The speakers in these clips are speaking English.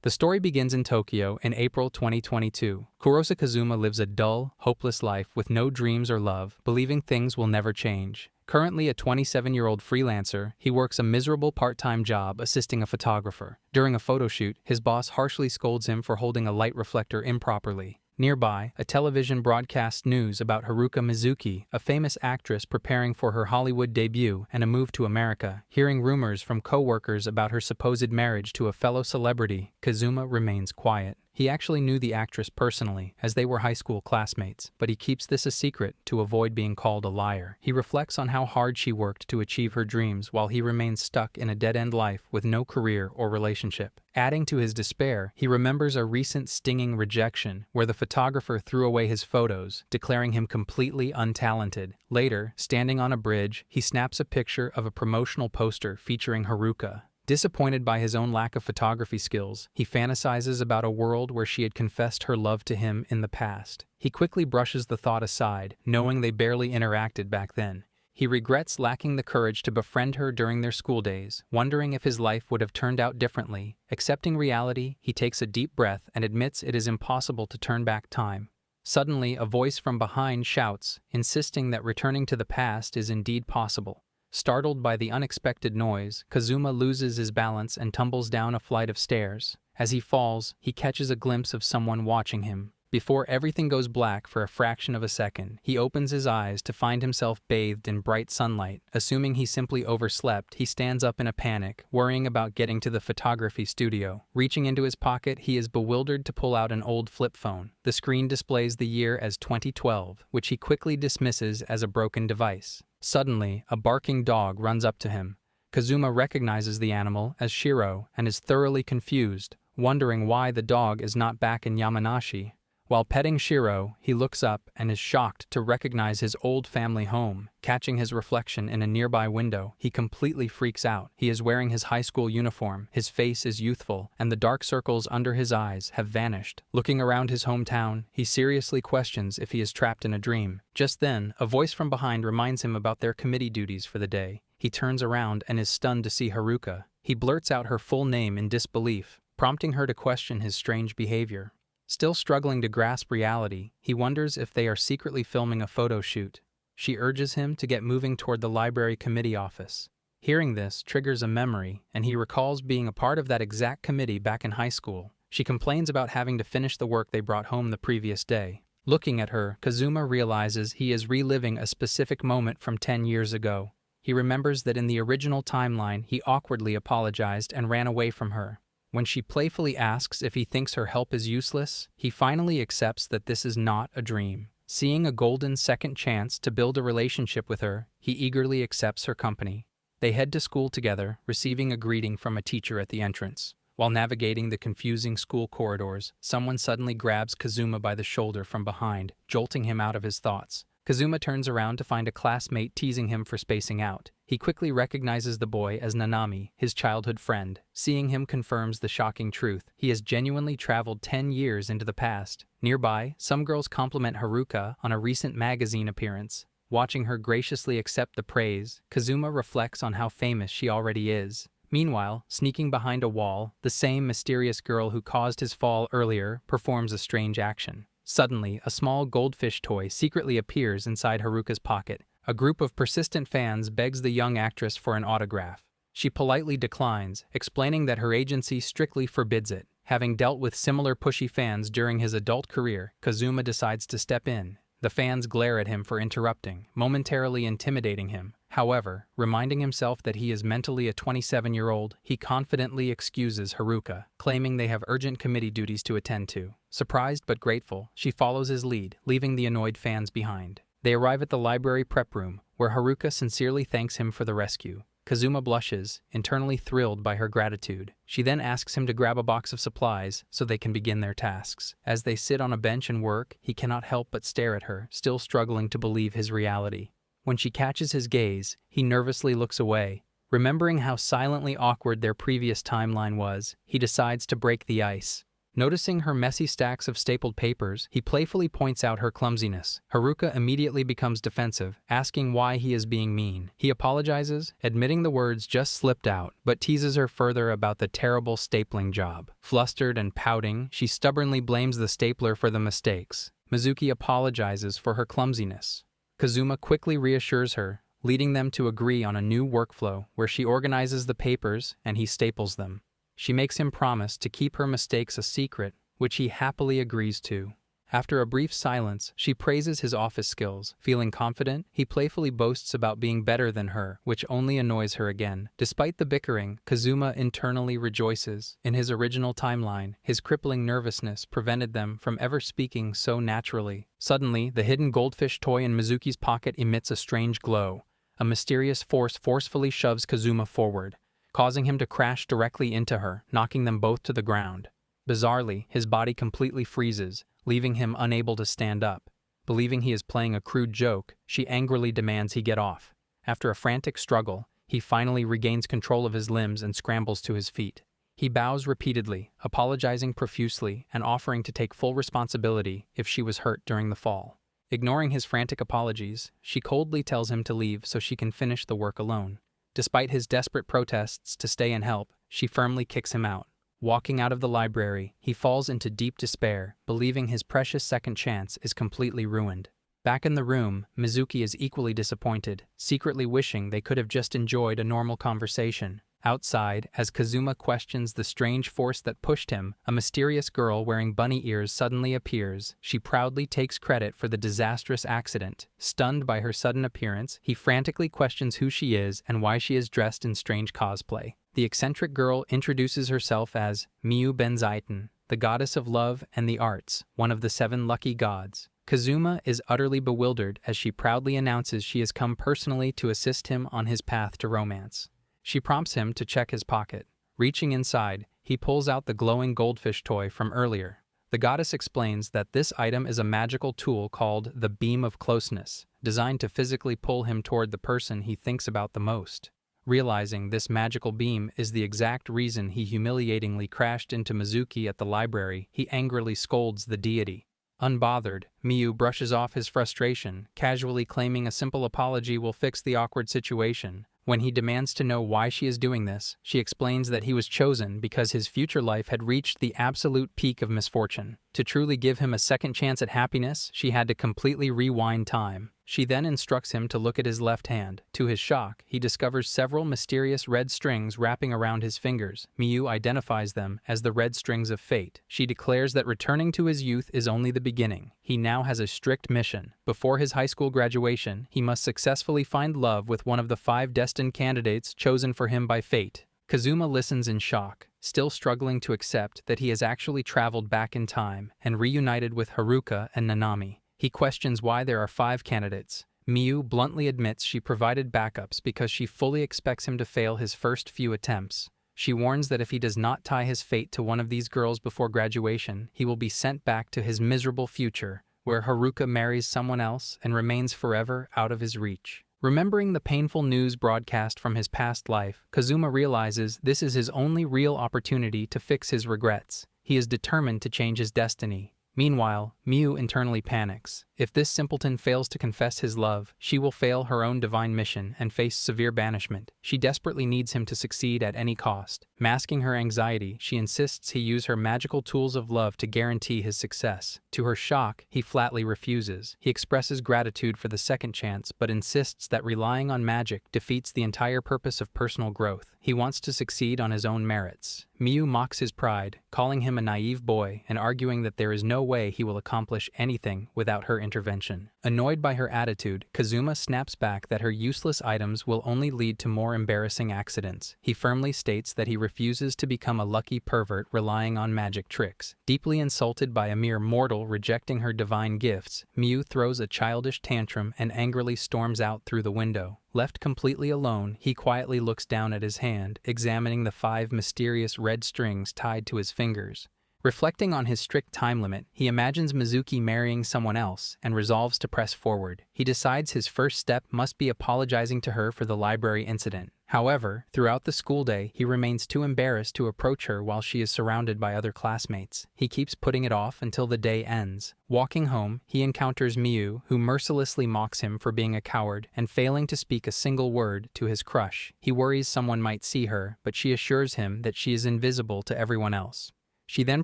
The story begins in Tokyo in April 2022. Kurose Kazuma lives a dull, hopeless life with no dreams or love, believing things will never change. Currently a 27-year-old freelancer, he works a miserable part-time job assisting a photographer. During a photo shoot, his boss harshly scolds him for holding a light reflector improperly. Nearby, a television broadcasts news about Haruka Mizuki, a famous actress preparing for her Hollywood debut and a move to America. Hearing rumors from co-workers about her supposed marriage to a fellow celebrity, Kazuma remains quiet. He actually knew the actress personally, as they were high school classmates, but he keeps this a secret to avoid being called a liar. He reflects on how hard she worked to achieve her dreams while he remains stuck in a dead-end life with no career or relationship. Adding to his despair, he remembers a recent stinging rejection where the photographer threw away his photos, declaring him completely untalented. Later, standing on a bridge, he snaps a picture of a promotional poster featuring Haruka. Disappointed by his own lack of photography skills, he fantasizes about a world where she had confessed her love to him in the past. He quickly brushes the thought aside, knowing they barely interacted back then. He regrets lacking the courage to befriend her during their school days, wondering if his life would have turned out differently. Accepting reality, he takes a deep breath and admits it is impossible to turn back time. Suddenly, a voice from behind shouts, insisting that returning to the past is indeed possible. Startled by the unexpected noise, Kazuma loses his balance and tumbles down a flight of stairs. As he falls, he catches a glimpse of someone watching him. Before everything goes black for a fraction of a second, he opens his eyes to find himself bathed in bright sunlight. Assuming he simply overslept, he stands up in a panic, worrying about getting to the photography studio. Reaching into his pocket, he is bewildered to pull out an old flip phone. The screen displays the year as 2012, which he quickly dismisses as a broken device. Suddenly, a barking dog runs up to him. Kazuma recognizes the animal as Shiro and is thoroughly confused, wondering why the dog is not back in Yamanashi. While petting Shiro, he looks up and is shocked to recognize his old family home. Catching his reflection in a nearby window, he completely freaks out. He is wearing his high school uniform, his face is youthful, and the dark circles under his eyes have vanished. Looking around his hometown, he seriously questions if he is trapped in a dream. Just then, a voice from behind reminds him about their committee duties for the day. He turns around and is stunned to see Haruka. He blurts out her full name in disbelief, prompting her to question his strange behavior. Still struggling to grasp reality, he wonders if they are secretly filming a photo shoot. She urges him to get moving toward the library committee office. Hearing this triggers a memory, and he recalls being a part of that exact committee back in high school. She complains about having to finish the work they brought home the previous day. Looking at her, Kazuma realizes he is reliving a specific moment from 10 years ago. He remembers that in the original timeline, he awkwardly apologized and ran away from her. When she playfully asks if he thinks her help is useless, he finally accepts that this is not a dream. Seeing a golden second chance to build a relationship with her, he eagerly accepts her company. They head to school together, receiving a greeting from a teacher at the entrance. While navigating the confusing school corridors, someone suddenly grabs Kazuma by the shoulder from behind, jolting him out of his thoughts. Kazuma turns around to find a classmate teasing him for spacing out. He quickly recognizes the boy as Nanami, his childhood friend. Seeing him confirms the shocking truth. He has genuinely traveled 10 years into the past. Nearby, some girls compliment Haruka on a recent magazine appearance. Watching her graciously accept the praise, Kazuma reflects on how famous she already is. Meanwhile, sneaking behind a wall, the same mysterious girl who caused his fall earlier performs a strange action. Suddenly, a small goldfish toy secretly appears inside Haruka's pocket. A group of persistent fans begs the young actress for an autograph. She politely declines, explaining that her agency strictly forbids it. Having dealt with similar pushy fans during his adult career, Kazuma decides to step in. The fans glare at him for interrupting, momentarily intimidating him. However, reminding himself that he is mentally a 27-year-old, he confidently excuses Haruka, claiming they have urgent committee duties to attend to. Surprised but grateful, she follows his lead, leaving the annoyed fans behind. They arrive at the library prep room, where Haruka sincerely thanks him for the rescue. Kazuma blushes, internally thrilled by her gratitude. She then asks him to grab a box of supplies so they can begin their tasks. As they sit on a bench and work, he cannot help but stare at her, still struggling to believe his reality. When she catches his gaze, he nervously looks away. Remembering how silently awkward their previous timeline was, he decides to break the ice. Noticing her messy stacks of stapled papers, he playfully points out her clumsiness. Haruka immediately becomes defensive, asking why he is being mean. He apologizes, admitting the words just slipped out, but teases her further about the terrible stapling job. Flustered and pouting, she stubbornly blames the stapler for the mistakes. Mizuki apologizes for her clumsiness. Kazuma quickly reassures her, leading them to agree on a new workflow where she organizes the papers and he staples them. She makes him promise to keep her mistakes a secret, which he happily agrees to. After a brief silence, she praises his office skills. Feeling confident, he playfully boasts about being better than her, which only annoys her again. Despite the bickering, Kazuma internally rejoices. In his original timeline, his crippling nervousness prevented them from ever speaking so naturally. Suddenly, the hidden goldfish toy in Mizuki's pocket emits a strange glow. A mysterious force forcefully shoves Kazuma forward, causing him to crash directly into her, knocking them both to the ground. Bizarrely, his body completely freezes, leaving him unable to stand up. Believing he is playing a crude joke, she angrily demands he get off. After a frantic struggle, he finally regains control of his limbs and scrambles to his feet. He bows repeatedly, apologizing profusely and offering to take full responsibility if she was hurt during the fall. Ignoring his frantic apologies, she coldly tells him to leave so she can finish the work alone. Despite his desperate protests to stay and help, she firmly kicks him out. Walking out of the library, he falls into deep despair, believing his precious second chance is completely ruined. Back in the room, Mizuki is equally disappointed, secretly wishing they could have just enjoyed a normal conversation. Outside, as Kazuma questions the strange force that pushed him, a mysterious girl wearing bunny ears suddenly appears. She proudly takes credit for the disastrous accident. Stunned by her sudden appearance, he frantically questions who she is and why she is dressed in strange cosplay. The eccentric girl introduces herself as Miu Benzaiten, the goddess of love and the arts, one of the 7 lucky gods. Kazuma is utterly bewildered as she proudly announces she has come personally to assist him on his path to romance. She prompts him to check his pocket. Reaching inside, he pulls out the glowing goldfish toy from earlier. The goddess explains that this item is a magical tool called the Beam of Closeness, designed to physically pull him toward the person he thinks about the most. Realizing this magical beam is the exact reason he humiliatingly crashed into Mizuki at the library, he angrily scolds the deity. Unbothered, Miu brushes off his frustration, casually claiming a simple apology will fix the awkward situation. When he demands to know why she is doing this, she explains that he was chosen because his future life had reached the absolute peak of misfortune. To truly give him a second chance at happiness, she had to completely rewind time. She then instructs him to look at his left hand. To his shock, he discovers several mysterious red strings wrapping around his fingers. Miu identifies them as the red strings of fate. She declares that returning to his youth is only the beginning. He now has a strict mission. Before his high school graduation, he must successfully find love with one of the 5 destined candidates chosen for him by fate. Kazuma listens in shock, still struggling to accept that he has actually traveled back in time and reunited with Haruka and Nanami. He questions why there are 5 candidates. Miu bluntly admits she provided backups because she fully expects him to fail his first few attempts. She warns that if he does not tie his fate to one of these girls before graduation, he will be sent back to his miserable future, where Haruka marries someone else and remains forever out of his reach. Remembering the painful news broadcast from his past life, Kazuma realizes this is his only real opportunity to fix his regrets. He is determined to change his destiny. Meanwhile, Miu internally panics. If this simpleton fails to confess his love, she will fail her own divine mission and face severe banishment. She desperately needs him to succeed at any cost. Masking her anxiety, she insists he use her magical tools of love to guarantee his success. To her shock, he flatly refuses. He expresses gratitude for the second chance, but insists that relying on magic defeats the entire purpose of personal growth. He wants to succeed on his own merits. Miu mocks his pride, calling him a naive boy and arguing that there is no way he will accomplish anything without her intervention. Annoyed by her attitude, Kazuma snaps back that her useless items will only lead to more embarrassing accidents. He firmly states that he refuses to become a lucky pervert relying on magic tricks. Deeply insulted by a mere mortal rejecting her divine gifts, Miu throws a childish tantrum and angrily storms out through the window. Left completely alone, he quietly looks down at his hand, examining the 5 mysterious red strings tied to his fingers. Reflecting on his strict time limit, he imagines Mizuki marrying someone else and resolves to press forward. He decides his first step must be apologizing to her for the library incident. However, throughout the school day, he remains too embarrassed to approach her while she is surrounded by other classmates. He keeps putting it off until the day ends. Walking home, he encounters Miu, who mercilessly mocks him for being a coward and failing to speak a single word to his crush. He worries someone might see her, but she assures him that she is invisible to everyone else. She then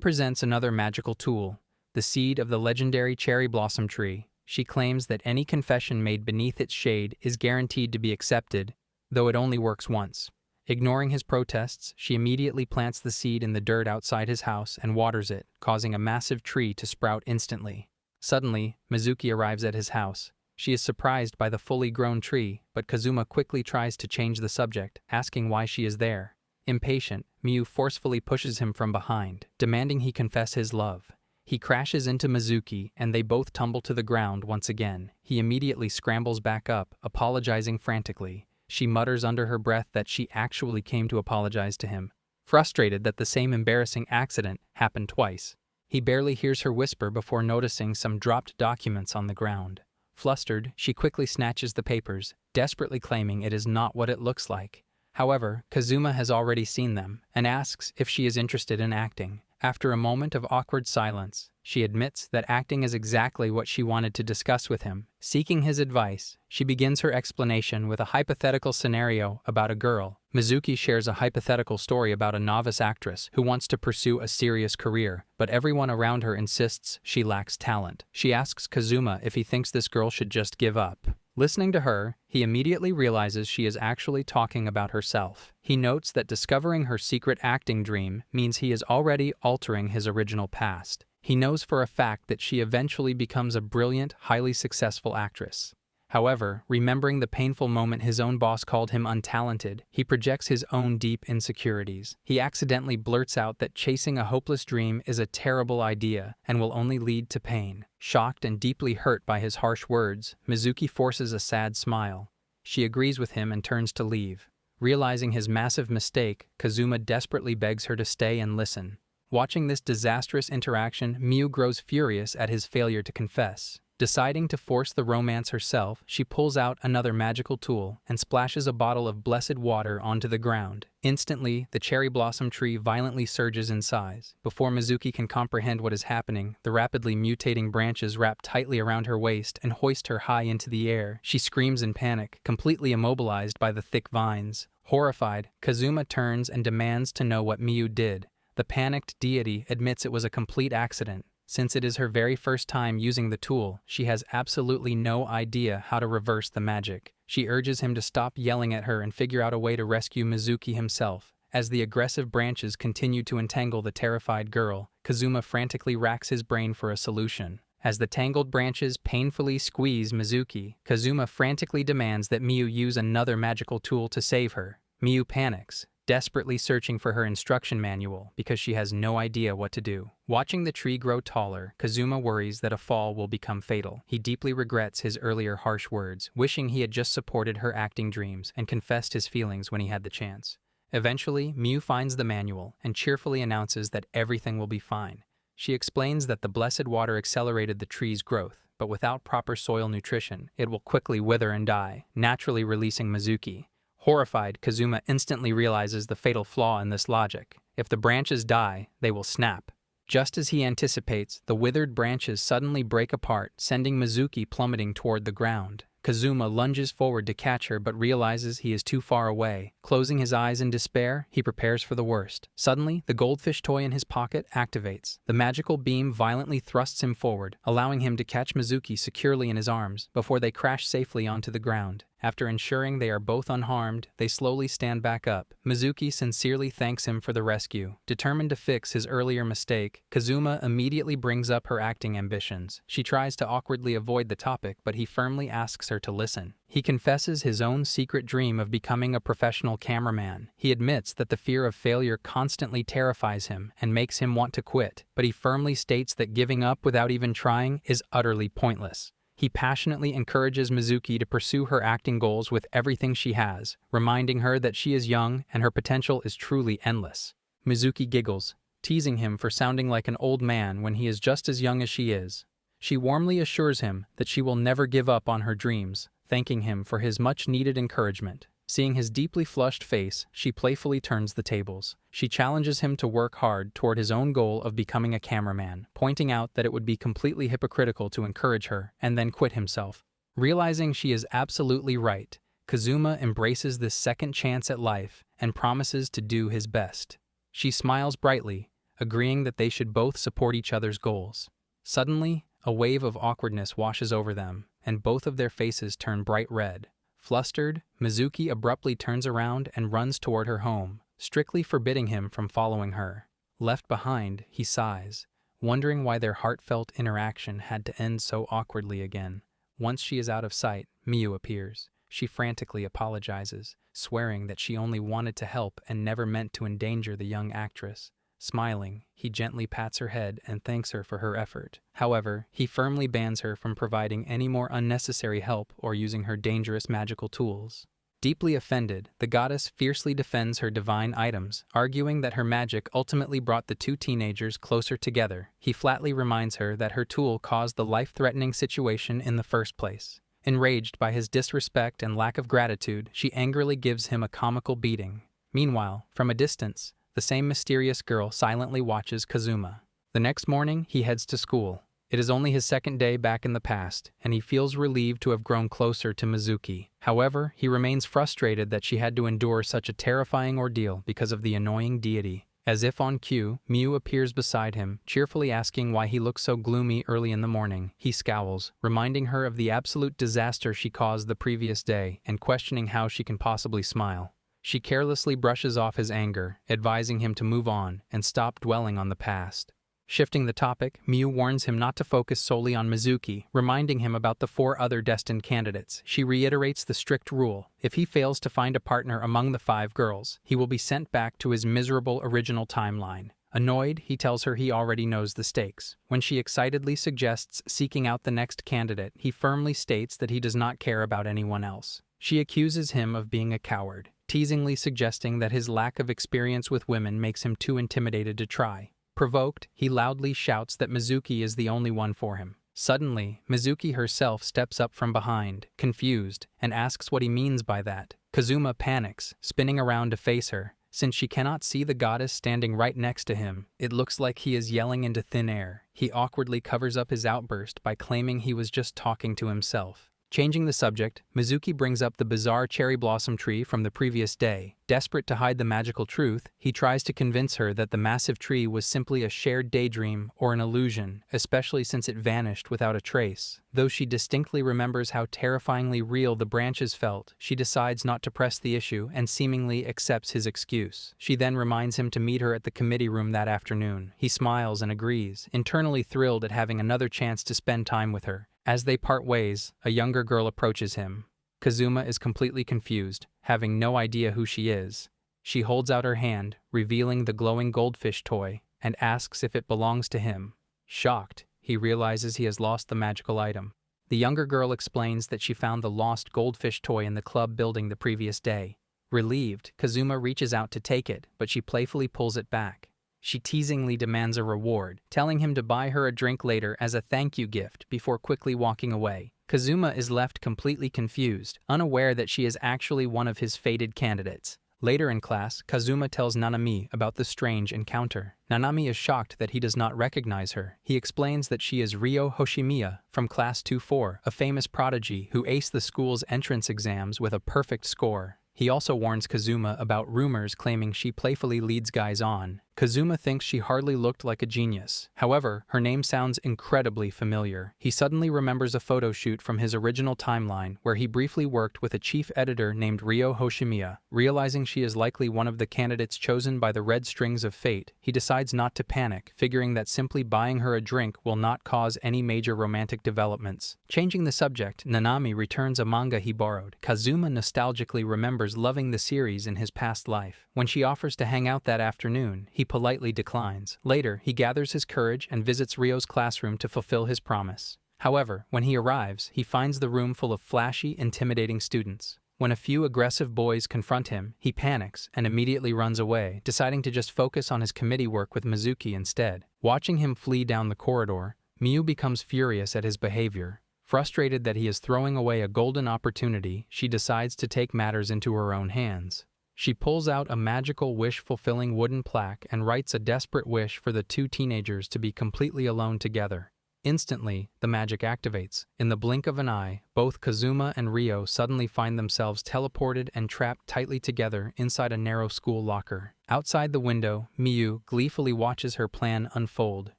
presents another magical tool, the seed of the legendary cherry blossom tree. She claims that any confession made beneath its shade is guaranteed to be accepted, though it only works once. Ignoring his protests, she immediately plants the seed in the dirt outside his house and waters it, causing a massive tree to sprout instantly. Suddenly, Mizuki arrives at his house. She is surprised by the fully grown tree, but Kazuma quickly tries to change the subject, asking why she is there. Impatient, Miu forcefully pushes him from behind, demanding he confess his love. He crashes into Mizuki, and they both tumble to the ground once again. He immediately scrambles back up, apologizing frantically. She mutters under her breath that she actually came to apologize to him, frustrated that the same embarrassing accident happened twice. He barely hears her whisper before noticing some dropped documents on the ground. Flustered, she quickly snatches the papers, desperately claiming it is not what it looks like. However, Kazuma has already seen them and asks if she is interested in acting. After a moment of awkward silence, she admits that acting is exactly what she wanted to discuss with him. Seeking his advice, she begins her explanation with a hypothetical scenario about a girl. Mizuki shares a hypothetical story about a novice actress who wants to pursue a serious career, but everyone around her insists she lacks talent. She asks Kazuma if he thinks this girl should just give up. Listening to her, he immediately realizes she is actually talking about herself. He notes that discovering her secret acting dream means he is already altering his original past. He knows for a fact that she eventually becomes a brilliant, highly successful actress. However, remembering the painful moment his own boss called him untalented, he projects his own deep insecurities. He accidentally blurts out that chasing a hopeless dream is a terrible idea and will only lead to pain. Shocked and deeply hurt by his harsh words, Mizuki forces a sad smile. She agrees with him and turns to leave. Realizing his massive mistake, Kazuma desperately begs her to stay and listen. Watching this disastrous interaction, Miu grows furious at his failure to confess. Deciding to force the romance herself, she pulls out another magical tool and splashes a bottle of blessed water onto the ground. Instantly, the cherry blossom tree violently surges in size. Before Mizuki can comprehend what is happening, the rapidly mutating branches wrap tightly around her waist and hoist her high into the air. She screams in panic, completely immobilized by the thick vines. Horrified, Kazuma turns and demands to know what Miu did. The panicked deity admits it was a complete accident. Since it is her very first time using the tool, she has absolutely no idea how to reverse the magic. She urges him to stop yelling at her and figure out a way to rescue Mizuki himself. As the aggressive branches continue to entangle the terrified girl, Kazuma frantically racks his brain for a solution. As the tangled branches painfully squeeze Mizuki, Kazuma frantically demands that Miu use another magical tool to save her. Miu panics, desperately searching for her instruction manual because she has no idea what to do. Watching the tree grow taller, Kazuma worries that a fall will become fatal. He deeply regrets his earlier harsh words, wishing he had just supported her acting dreams and confessed his feelings when he had the chance. Eventually, Miu finds the manual and cheerfully announces that everything will be fine. She explains that the blessed water accelerated the tree's growth, but without proper soil nutrition, it will quickly wither and die, naturally releasing Mizuki. Horrified, Kazuma instantly realizes the fatal flaw in this logic. If the branches die, they will snap. Just as he anticipates, the withered branches suddenly break apart, sending Mizuki plummeting toward the ground. Kazuma lunges forward to catch her but realizes he is too far away. Closing his eyes in despair, he prepares for the worst. Suddenly, the goldfish toy in his pocket activates. The magical beam violently thrusts him forward, allowing him to catch Mizuki securely in his arms before they crash safely onto the ground. After ensuring they are both unharmed, they slowly stand back up. Mizuki sincerely thanks him for the rescue. Determined to fix his earlier mistake, Kazuma immediately brings up her acting ambitions. She tries to awkwardly avoid the topic, but he firmly asks her to listen. He confesses his own secret dream of becoming a professional cameraman. He admits that the fear of failure constantly terrifies him and makes him want to quit, but he firmly states that giving up without even trying is utterly pointless. He passionately encourages Mizuki to pursue her acting goals with everything she has, reminding her that she is young and her potential is truly endless. Mizuki giggles, teasing him for sounding like an old man when he is just as young as she is. She warmly assures him that she will never give up on her dreams, thanking him for his much-needed encouragement. Seeing his deeply flushed face, she playfully turns the tables. She challenges him to work hard toward his own goal of becoming a cameraman, pointing out that it would be completely hypocritical to encourage her and then quit himself. Realizing she is absolutely right, Kazuma embraces this second chance at life and promises to do his best. She smiles brightly, agreeing that they should both support each other's goals. Suddenly, a wave of awkwardness washes over them, and both of their faces turn bright red. Flustered, Mizuki abruptly turns around and runs toward her home, strictly forbidding him from following her. Left behind, he sighs, wondering why their heartfelt interaction had to end so awkwardly again. Once she is out of sight, Miu appears. She frantically apologizes, swearing that she only wanted to help and never meant to endanger the young actress. Smiling, he gently pats her head and thanks her for her effort. However, he firmly bans her from providing any more unnecessary help or using her dangerous magical tools. Deeply offended, the goddess fiercely defends her divine items, arguing that her magic ultimately brought the two teenagers closer together. He flatly reminds her that her tool caused the life-threatening situation in the first place. Enraged by his disrespect and lack of gratitude, she angrily gives him a comical beating. Meanwhile, from a distance, the same mysterious girl silently watches Kazuma. The next morning, he heads to school. It is only his second day back in the past, and he feels relieved to have grown closer to Mizuki. However, he remains frustrated that she had to endure such a terrifying ordeal because of the annoying deity. As if on cue, Miu appears beside him, cheerfully asking why he looks so gloomy early in the morning. He scowls, reminding her of the absolute disaster she caused the previous day and questioning how she can possibly smile. She carelessly brushes off his anger, advising him to move on and stop dwelling on the past. Shifting the topic, Miu warns him not to focus solely on Mizuki, reminding him about the 4 other destined candidates. She reiterates the strict rule: if he fails to find a partner among the 5 girls, he will be sent back to his miserable original timeline. Annoyed, he tells her he already knows the stakes. When she excitedly suggests seeking out the next candidate, he firmly states that he does not care about anyone else. She accuses him of being a coward, teasingly suggesting that his lack of experience with women makes him too intimidated to try. Provoked, he loudly shouts that Mizuki is the only one for him. Suddenly, Mizuki herself steps up from behind, confused, and asks what he means by that. Kazuma panics, spinning around to face her. Since she cannot see the goddess standing right next to him, it looks like he is yelling into thin air. He awkwardly covers up his outburst by claiming he was just talking to himself. Changing the subject, Mizuki brings up the bizarre cherry blossom tree from the previous day. Desperate to hide the magical truth, he tries to convince her that the massive tree was simply a shared daydream or an illusion, especially since it vanished without a trace. Though she distinctly remembers how terrifyingly real the branches felt, she decides not to press the issue and seemingly accepts his excuse. She then reminds him to meet her at the committee room that afternoon. He smiles and agrees, internally thrilled at having another chance to spend time with her. As they part ways, a younger girl approaches him. Kazuma is completely confused, having no idea who she is. She holds out her hand, revealing the glowing goldfish toy, and asks if it belongs to him. Shocked, he realizes he has lost the magical item. The younger girl explains that she found the lost goldfish toy in the club building the previous day. Relieved, Kazuma reaches out to take it, but she playfully pulls it back. She teasingly demands a reward, telling him to buy her a drink later as a thank you gift before quickly walking away. Kazuma is left completely confused, unaware that she is actually one of his fated candidates. Later in class, Kazuma tells Nanami about the strange encounter. Nanami is shocked that he does not recognize her. He explains that she is Ryo Hoshimiya from Class 2-4, a famous prodigy who aced the school's entrance exams with a perfect score. He also warns Kazuma about rumors claiming she playfully leads guys on. Kazuma thinks she hardly looked like a genius. However, her name sounds incredibly familiar. He suddenly remembers a photo shoot from his original timeline where he briefly worked with a chief editor named Ryo Hoshimiya. Realizing she is likely one of the candidates chosen by the red strings of fate, he decides not to panic, figuring that simply buying her a drink will not cause any major romantic developments. Changing the subject, Nanami returns a manga he borrowed. Kazuma nostalgically remembers loving the series in his past life. When she offers to hang out that afternoon, he politely declines. Later, he gathers his courage and visits Ryo's classroom to fulfill his promise. However, when he arrives, he finds the room full of flashy, intimidating students. When a few aggressive boys confront him, he panics and immediately runs away, deciding to just focus on his committee work with Mizuki instead. Watching him flee down the corridor, Miu becomes furious at his behavior. Frustrated that he is throwing away a golden opportunity, she decides to take matters into her own hands. She pulls out a magical wish-fulfilling wooden plaque and writes a desperate wish for the two teenagers to be completely alone together. Instantly, the magic activates. In the blink of an eye, both Kazuma and Ryo suddenly find themselves teleported and trapped tightly together inside a narrow school locker. Outside the window, Miyu gleefully watches her plan unfold.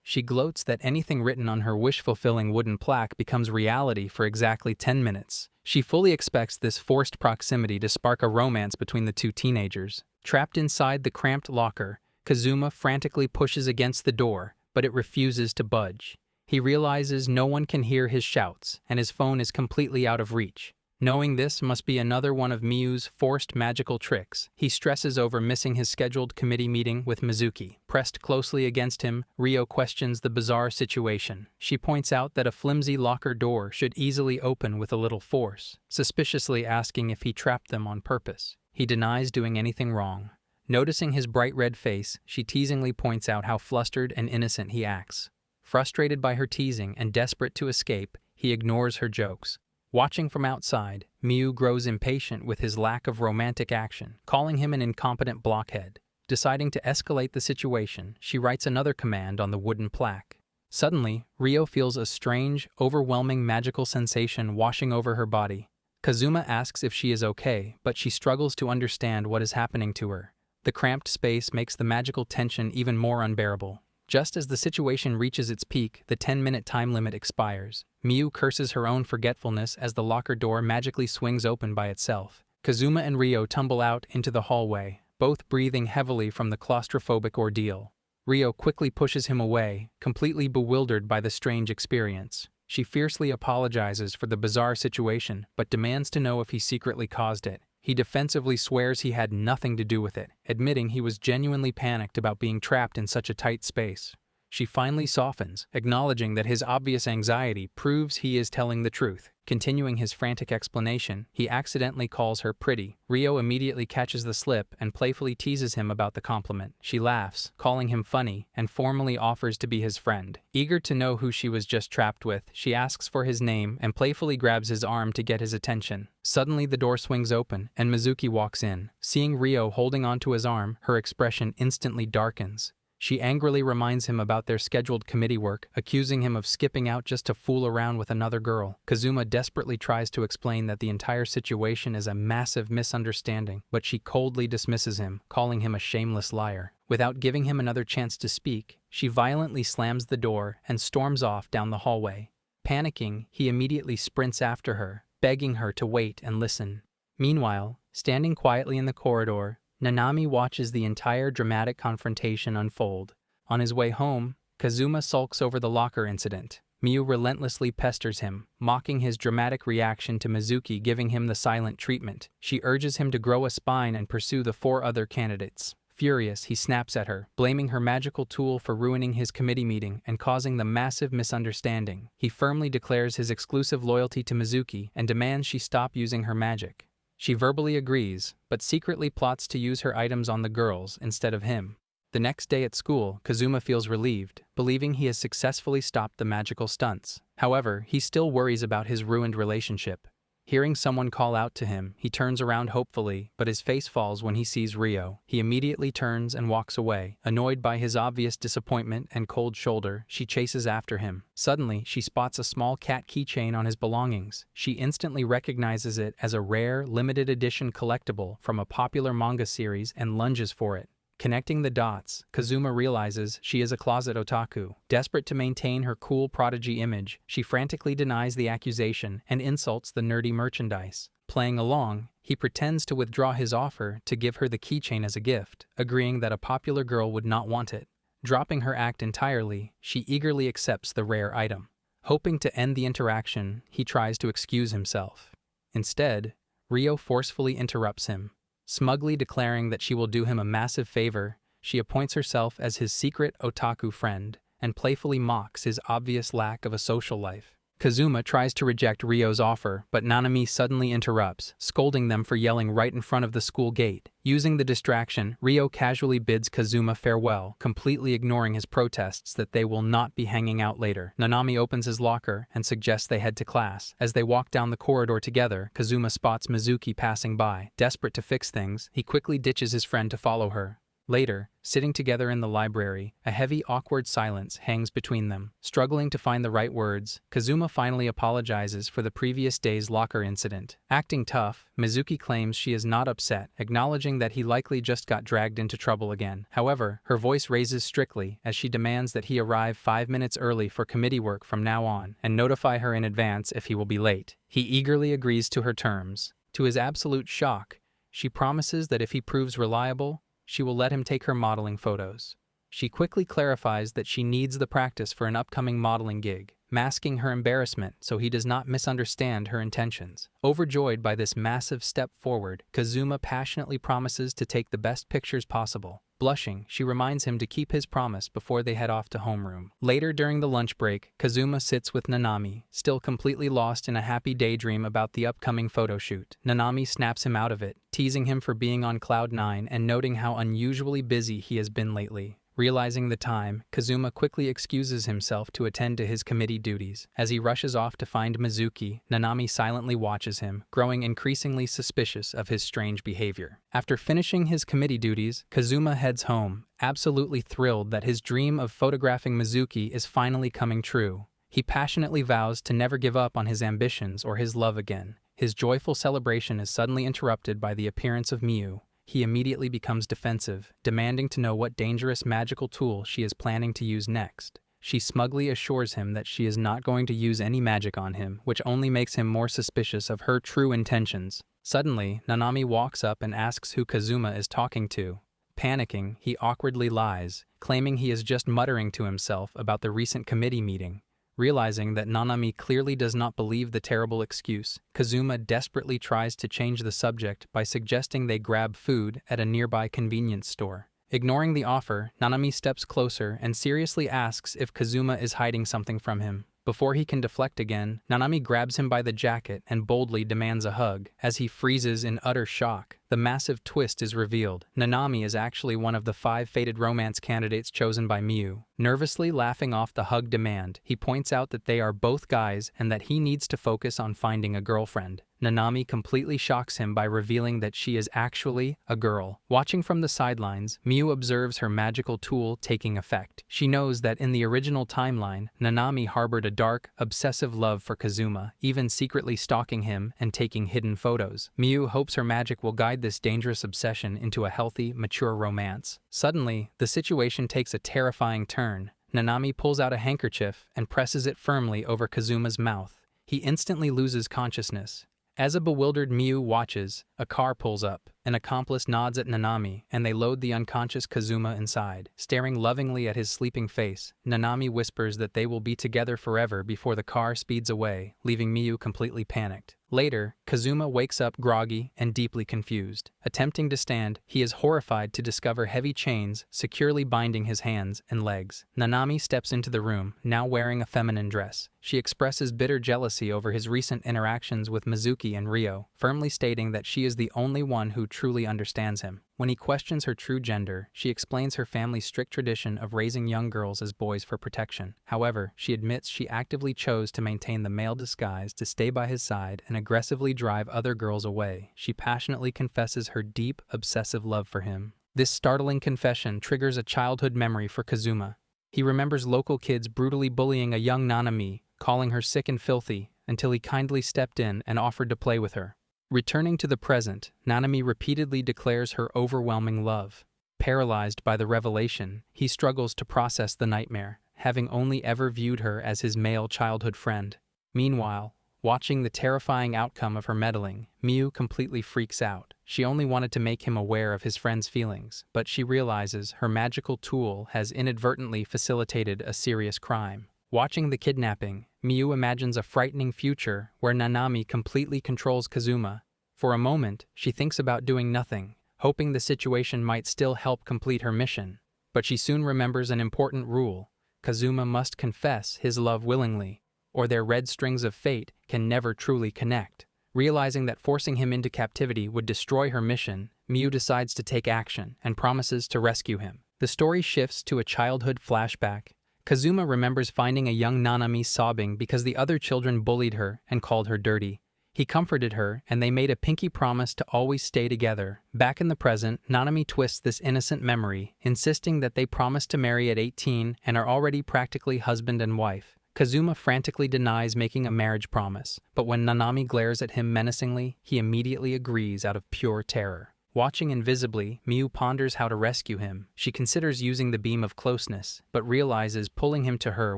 She gloats that anything written on her wish-fulfilling wooden plaque becomes reality for exactly 10 minutes. She fully expects this forced proximity to spark a romance between the two teenagers. Trapped inside the cramped locker, Kazuma frantically pushes against the door, but it refuses to budge. He realizes no one can hear his shouts, and his phone is completely out of reach. Knowing this must be another one of Miyu's forced magical tricks, he stresses over missing his scheduled committee meeting with Mizuki. Pressed closely against him, Ryo questions the bizarre situation. She points out that a flimsy locker door should easily open with a little force, suspiciously asking if he trapped them on purpose. He denies doing anything wrong. Noticing his bright red face, she teasingly points out how flustered and innocent he acts. Frustrated by her teasing and desperate to escape, he ignores her jokes. Watching from outside, Miyu grows impatient with his lack of romantic action, calling him an incompetent blockhead. Deciding to escalate the situation, she writes another command on the wooden plaque. Suddenly, Ryo feels a strange, overwhelming magical sensation washing over her body. Kazuma asks if she is okay, but she struggles to understand what is happening to her. The cramped space makes the magical tension even more unbearable. Just as the situation reaches its peak, the 10-minute time limit expires. Miyu curses her own forgetfulness as the locker door magically swings open by itself. Kazuma and Ryo tumble out into the hallway, both breathing heavily from the claustrophobic ordeal. Ryo quickly pushes him away, completely bewildered by the strange experience. She fiercely apologizes for the bizarre situation, but demands to know if he secretly caused it. He defensively swears he had nothing to do with it, admitting he was genuinely panicked about being trapped in such a tight space. She finally softens, acknowledging that his obvious anxiety proves he is telling the truth. Continuing his frantic explanation, he accidentally calls her pretty. Ryo immediately catches the slip and playfully teases him about the compliment. She laughs, calling him funny, and formally offers to be his friend. Eager to know who she was just trapped with, she asks for his name and playfully grabs his arm to get his attention. Suddenly the door swings open, and Mizuki walks in. Seeing Ryo holding onto his arm, her expression instantly darkens. She angrily reminds him about their scheduled committee work, accusing him of skipping out just to fool around with another girl. Kazuma desperately tries to explain that the entire situation is a massive misunderstanding, but she coldly dismisses him, calling him a shameless liar. Without giving him another chance to speak, she violently slams the door and storms off down the hallway. Panicking, he immediately sprints after her, begging her to wait and listen. Meanwhile, standing quietly in the corridor, Nanami watches the entire dramatic confrontation unfold. On his way home, Kazuma sulks over the locker incident. Miyu relentlessly pesters him, mocking his dramatic reaction to Mizuki giving him the silent treatment. She urges him to grow a spine and pursue the 4 other candidates. Furious, he snaps at her, blaming her magical tool for ruining his committee meeting and causing the massive misunderstanding. He firmly declares his exclusive loyalty to Mizuki and demands she stop using her magic. She verbally agrees, but secretly plots to use her items on the girls instead of him. The next day at school, Kazuma feels relieved, believing he has successfully stopped the magical stunts. However, he still worries about his ruined relationship. Hearing someone call out to him, he turns around hopefully, but his face falls when he sees Ryo. He immediately turns and walks away. Annoyed by his obvious disappointment and cold shoulder, she chases after him. Suddenly, she spots a small cat keychain on his belongings. She instantly recognizes it as a rare, limited edition collectible from a popular manga series and lunges for it. Connecting the dots, Kazuma realizes she is a closet otaku. Desperate to maintain her cool prodigy image, she frantically denies the accusation and insults the nerdy merchandise. Playing along, he pretends to withdraw his offer to give her the keychain as a gift, agreeing that a popular girl would not want it. Dropping her act entirely, she eagerly accepts the rare item. Hoping to end the interaction, he tries to excuse himself. Instead, Ryo forcefully interrupts him. Smugly declaring that she will do him a massive favor, she appoints herself as his secret otaku friend and playfully mocks his obvious lack of a social life. Kazuma tries to reject Ryo's offer, but Nanami suddenly interrupts, scolding them for yelling right in front of the school gate. Using the distraction, Ryo casually bids Kazuma farewell, completely ignoring his protests that they will not be hanging out later. Nanami opens his locker and suggests they head to class. As they walk down the corridor together, Kazuma spots Mizuki passing by. Desperate to fix things, he quickly ditches his friend to follow her. Later, sitting together in the library, a heavy, awkward silence hangs between them. Struggling to find the right words, Kazuma finally apologizes for the previous day's locker incident. Acting tough, Mizuki claims she is not upset, acknowledging that he likely just got dragged into trouble again. However, her voice raises strictly as she demands that he arrive 5 minutes early for committee work from now on, and notify her in advance if he will be late. He eagerly agrees to her terms. To his absolute shock, she promises that if he proves reliable, she will let him take her modeling photos. She quickly clarifies that she needs the practice for an upcoming modeling gig, masking her embarrassment so he does not misunderstand her intentions. Overjoyed by this massive step forward, Kazuma passionately promises to take the best pictures possible. Blushing, she reminds him to keep his promise before they head off to homeroom. Later during the lunch break, Kazuma sits with Nanami, still completely lost in a happy daydream about the upcoming photo shoot. Nanami snaps him out of it, teasing him for being on cloud 9 and noting how unusually busy he has been lately. Realizing the time, Kazuma quickly excuses himself to attend to his committee duties. As he rushes off to find Mizuki, Nanami silently watches him, growing increasingly suspicious of his strange behavior. After finishing his committee duties, Kazuma heads home, absolutely thrilled that his dream of photographing Mizuki is finally coming true. He passionately vows to never give up on his ambitions or his love again. His joyful celebration is suddenly interrupted by the appearance of Miu. He immediately becomes defensive, demanding to know what dangerous magical tool she is planning to use next. She smugly assures him that she is not going to use any magic on him, which only makes him more suspicious of her true intentions. Suddenly, Nanami walks up and asks who Kazuma is talking to. Panicking, he awkwardly lies, claiming he is just muttering to himself about the recent committee meeting. Realizing that Nanami clearly does not believe the terrible excuse, Kazuma desperately tries to change the subject by suggesting they grab food at a nearby convenience store. Ignoring the offer, Nanami steps closer and seriously asks if Kazuma is hiding something from him. Before he can deflect again, Nanami grabs him by the jacket and boldly demands a hug. As he freezes in utter shock, the massive twist is revealed. Nanami is actually one of the 5 fated romance candidates chosen by Miu. Nervously laughing off the hug demand, he points out that they are both guys and that he needs to focus on finding a girlfriend. Nanami completely shocks him by revealing that she is actually a girl. Watching from the sidelines, Miu observes her magical tool taking effect. She knows that in the original timeline, Nanami harbored a dark, obsessive love for Kazuma, even secretly stalking him and taking hidden photos. Miu hopes her magic will guide this dangerous obsession into a healthy, mature romance. Suddenly, the situation takes a terrifying turn. Nanami pulls out a handkerchief and presses it firmly over Kazuma's mouth. He instantly loses consciousness. As a bewildered Miu watches, a car pulls up. An accomplice nods at Nanami, and they load the unconscious Kazuma inside. Staring lovingly at his sleeping face, Nanami whispers that they will be together forever before the car speeds away, leaving Miu completely panicked. Later, Kazuma wakes up groggy and deeply confused. Attempting to stand, he is horrified to discover heavy chains securely binding his hands and legs. Nanami steps into the room, now wearing a feminine dress. She expresses bitter jealousy over his recent interactions with Mizuki and Ryo, firmly stating that she is the only one who truly understands him. When he questions her true gender, she explains her family's strict tradition of raising young girls as boys for protection. However, she admits she actively chose to maintain the male disguise to stay by his side and aggressively drive other girls away. She passionately confesses her deep, obsessive love for him. This startling confession triggers a childhood memory for Kazuma. He remembers local kids brutally bullying a young Nanami, calling her sick and filthy, until he kindly stepped in and offered to play with her. Returning to the present, Nanami repeatedly declares her overwhelming love. Paralyzed by the revelation, he struggles to process the nightmare, having only ever viewed her as his male childhood friend. Meanwhile, watching the terrifying outcome of her meddling, Miu completely freaks out. She only wanted to make him aware of his friend's feelings, but she realizes her magical tool has inadvertently facilitated a serious crime. Watching the kidnapping, Miu imagines a frightening future where Nanami completely controls Kazuma. For a moment, she thinks about doing nothing, hoping the situation might still help complete her mission. But she soon remembers an important rule: Kazuma must confess his love willingly. or their red strings of fate can never truly connect. Realizing that forcing him into captivity would destroy her mission, Miu decides to take action and promises to rescue him. The story shifts to a childhood flashback. Kazuma remembers finding a young Nanami sobbing because the other children bullied her and called her dirty. He comforted her, and they made a pinky promise to always stay together. Back in the present, Nanami twists this innocent memory, insisting that they promised to marry at 18 and are already practically husband and wife. Kazuma frantically denies making a marriage promise, but when Nanami glares at him menacingly, he immediately agrees out of pure terror. Watching invisibly, Miu ponders how to rescue him. She considers using the beam of closeness, but realizes pulling him to her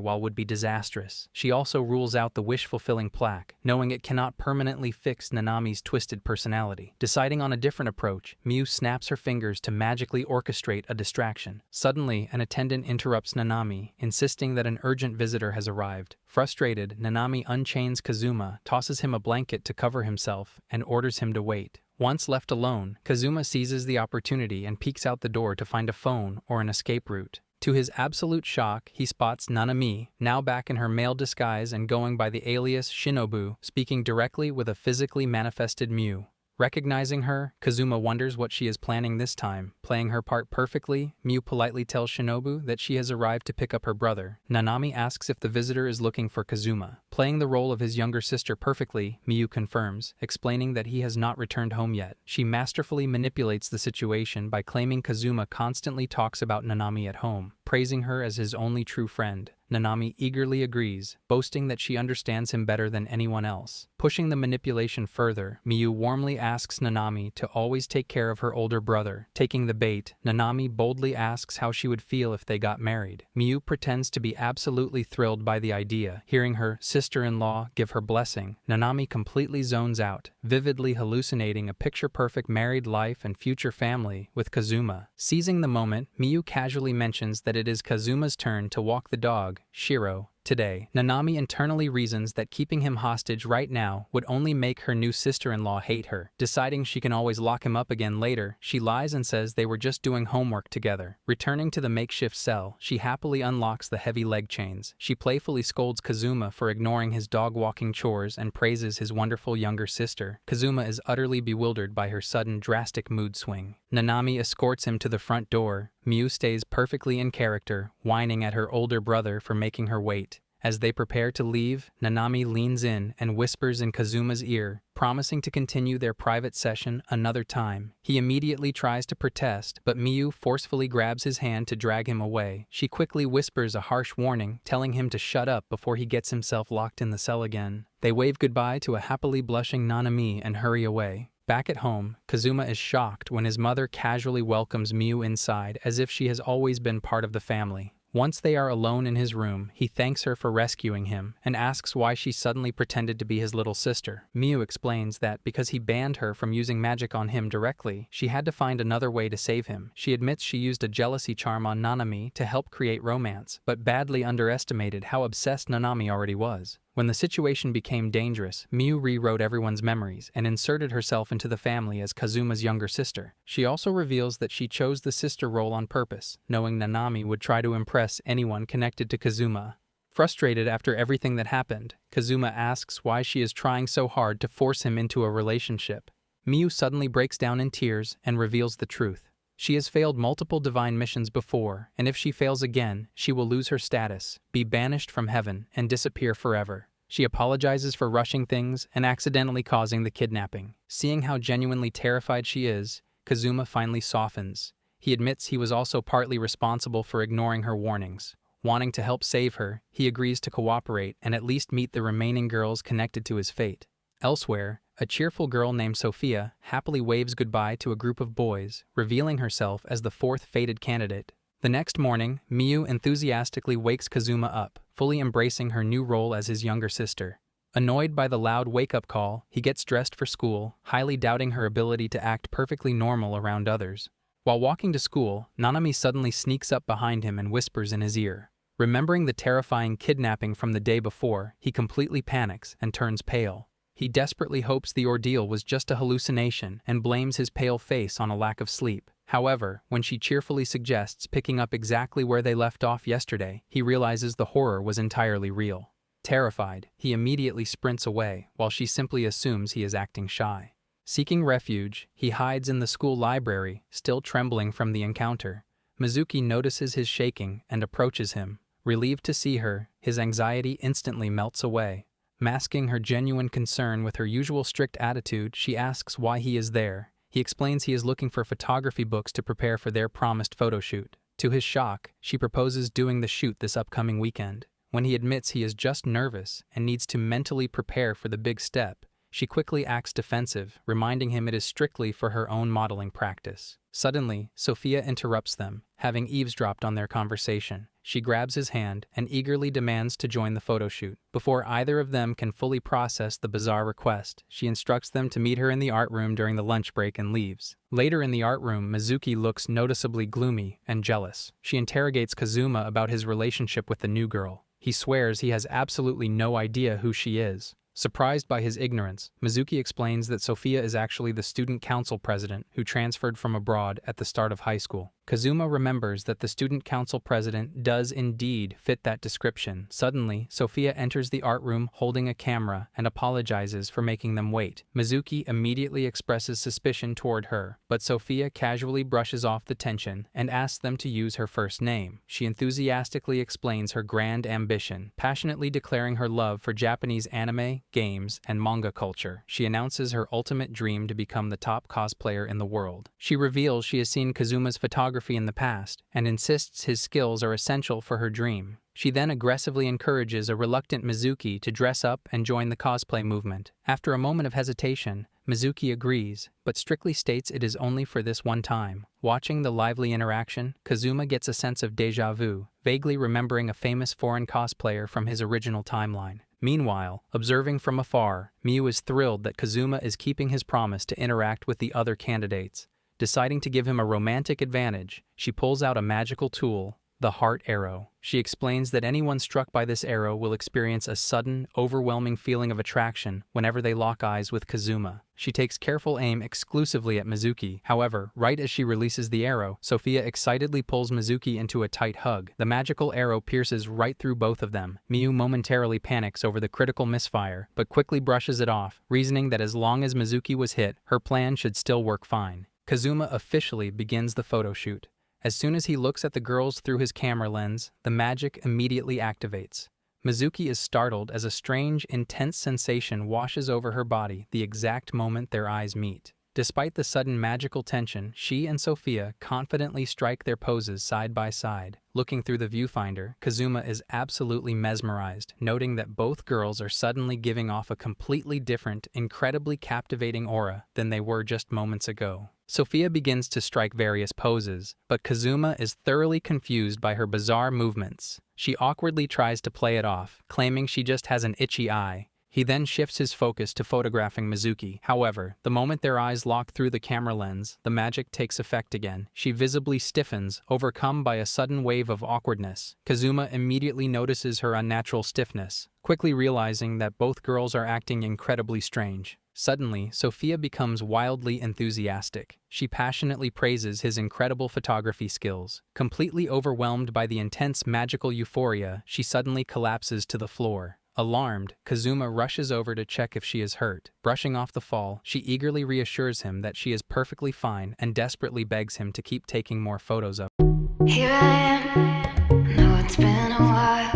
would be disastrous. She also rules out the wish-fulfilling plaque, knowing it cannot permanently fix Nanami's twisted personality. Deciding on a different approach, Miu snaps her fingers to magically orchestrate a distraction. Suddenly, an attendant interrupts Nanami, insisting that an urgent visitor has arrived. Frustrated, Nanami unchains Kazuma, tosses him a blanket to cover himself, and orders him to wait. Once left alone, Kazuma seizes the opportunity and peeks out the door to find a phone or an escape route. To his absolute shock, he spots Nanami, now back in her male disguise and going by the alias Shinobu, speaking directly with a physically manifested Miu. Recognizing her, Kazuma wonders what she is planning this time. Playing her part perfectly, Miu politely tells Shinobu that she has arrived to pick up her brother. Nanami asks if the visitor is looking for Kazuma. Playing the role of his younger sister perfectly, Miu confirms, explaining that he has not returned home yet. She masterfully manipulates the situation by claiming Kazuma constantly talks about Nanami at home, praising her as his only true friend. Nanami eagerly agrees, boasting that she understands him better than anyone else. Pushing the manipulation further, Miu warmly asks Nanami to always take care of her older brother. Taking the bait, Nanami boldly asks how she would feel if they got married. Miu pretends to be absolutely thrilled by the idea. Hearing her sister-in-law give her blessing, Nanami completely zones out, vividly hallucinating a picture-perfect married life and future family with Kazuma. Seizing the moment, Miu casually mentions that it is Kazuma's turn to walk the dog, Shiro, today. Nanami internally reasons that keeping him hostage right now would only make her new sister-in-law hate her. Deciding she can always lock him up again later, she lies and says they were just doing homework together. Returning to the makeshift cell, she happily unlocks the heavy leg chains. She playfully scolds Kazuma for ignoring his dog-walking chores and praises his wonderful younger sister. Kazuma is utterly bewildered by her sudden drastic mood swing. Nanami escorts him to the front door. Miu stays perfectly in character, whining at her older brother for making her wait. As they prepare to leave, Nanami leans in and whispers in Kazuma's ear, promising to continue their private session another time. He immediately tries to protest, but Miu forcefully grabs his hand to drag him away. She quickly whispers a harsh warning, telling him to shut up before he gets himself locked in the cell again. They wave goodbye to a happily blushing Nanami and hurry away. Back at home, Kazuma is shocked when his mother casually welcomes Miu inside as if she has always been part of the family. Once they are alone in his room, he thanks her for rescuing him and asks why she suddenly pretended to be his little sister. Miu explains that because he banned her from using magic on him directly, she had to find another way to save him. She admits she used a jealousy charm on Nanami to help create romance, but badly underestimated how obsessed Nanami already was. When the situation became dangerous, Miu rewrote everyone's memories and inserted herself into the family as Kazuma's younger sister. She also reveals that she chose the sister role on purpose, knowing Nanami would try to impress anyone connected to Kazuma. Frustrated after everything that happened, Kazuma asks why she is trying so hard to force him into a relationship. Miu suddenly breaks down in tears and reveals the truth. She has failed multiple divine missions before, and if she fails again, she will lose her status, be banished from heaven, and disappear forever. She apologizes for rushing things and accidentally causing the kidnapping. Seeing how genuinely terrified she is, Kazuma finally softens. He admits he was also partly responsible for ignoring her warnings. Wanting to help save her, he agrees to cooperate and at least meet the remaining girls connected to his fate. Elsewhere, a cheerful girl named Sophia happily waves goodbye to a group of boys, revealing herself as the fourth fated candidate. The next morning, Miu enthusiastically wakes Kazuma up, fully embracing her new role as his younger sister. Annoyed by the loud wake-up call, he gets dressed for school, highly doubting her ability to act perfectly normal around others. While walking to school, Nanami suddenly sneaks up behind him and whispers in his ear. Remembering the terrifying kidnapping from the day before, he completely panics and turns pale. He desperately hopes the ordeal was just a hallucination and blames his pale face on a lack of sleep. However, when she cheerfully suggests picking up exactly where they left off yesterday, he realizes the horror was entirely real. Terrified, he immediately sprints away, while she simply assumes he is acting shy. Seeking refuge, he hides in the school library, still trembling from the encounter. Mizuki notices his shaking and approaches him. Relieved to see her, his anxiety instantly melts away. Masking her genuine concern with her usual strict attitude, she asks why he is there. He explains he is looking for photography books to prepare for their promised photo shoot. To his shock, she proposes doing the shoot this upcoming weekend. When he admits he is just nervous and needs to mentally prepare for the big step, she quickly acts defensive, reminding him it is strictly for her own modeling practice. Suddenly, Sophia interrupts them, having eavesdropped on their conversation. She grabs his hand and eagerly demands to join the photo shoot. Before either of them can fully process the bizarre request, she instructs them to meet her in the art room during the lunch break and leaves. Later in the art room, Mizuki looks noticeably gloomy and jealous. She interrogates Kazuma about his relationship with the new girl. He swears he has absolutely no idea who she is. Surprised by his ignorance, Mizuki explains that Sophia is actually the student council president who transferred from abroad at the start of high school. Kazuma remembers that the student council president does indeed fit that description. Suddenly, Sophia enters the art room holding a camera and apologizes for making them wait. Mizuki immediately expresses suspicion toward her, but Sophia casually brushes off the tension and asks them to use her first name. She enthusiastically explains her grand ambition, passionately declaring her love for Japanese anime, games, and manga culture. She announces her ultimate dream to become the top cosplayer in the world. She reveals she has seen Kazuma's photography in the past and insists his skills are essential for her dream. She then aggressively encourages a reluctant Mizuki to dress up and join the cosplay movement. After a moment of hesitation, Mizuki agrees, but strictly states it is only for this one time. Watching the lively interaction, Kazuma gets a sense of déjà vu, vaguely remembering a famous foreign cosplayer from his original timeline. Meanwhile, observing from afar, Miu is thrilled that Kazuma is keeping his promise to interact with the other candidates. Deciding to give him a romantic advantage, she pulls out a magical tool, the heart arrow. She explains that anyone struck by this arrow will experience a sudden, overwhelming feeling of attraction whenever they lock eyes with Kazuma. She takes careful aim exclusively at Mizuki. However, right as she releases the arrow, Sophia excitedly pulls Mizuki into a tight hug. The magical arrow pierces right through both of them. Miu momentarily panics over the critical misfire, but quickly brushes it off, reasoning that as long as Mizuki was hit, her plan should still work fine. Kazuma officially begins the photo shoot. As soon as he looks at the girls through his camera lens, the magic immediately activates. Mizuki is startled as a strange, intense sensation washes over her body the exact moment their eyes meet. Despite the sudden magical tension, she and Sophia confidently strike their poses side by side. Looking through the viewfinder, Kazuma is absolutely mesmerized, noting that both girls are suddenly giving off a completely different, incredibly captivating aura than they were just moments ago. Sophia begins to strike various poses, but Kazuma is thoroughly confused by her bizarre movements. She awkwardly tries to play it off, claiming she just has an itchy eye. He then shifts his focus to photographing Mizuki. However, the moment their eyes lock through the camera lens, the magic takes effect again. She visibly stiffens, overcome by a sudden wave of awkwardness. Kazuma immediately notices her unnatural stiffness, quickly realizing that both girls are acting incredibly strange. Suddenly, Sophia becomes wildly enthusiastic. She passionately praises his incredible photography skills. Completely overwhelmed by the intense magical euphoria, she suddenly collapses to the floor. Alarmed, Kazuma rushes over to check if she is hurt. Brushing off the fall, she eagerly reassures him that she is perfectly fine and desperately begs him to keep taking more photos of her. Here I am, know it's been a while.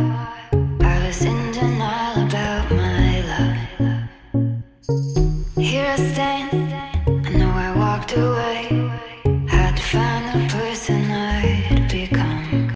I was in denial about my love. Here I stand,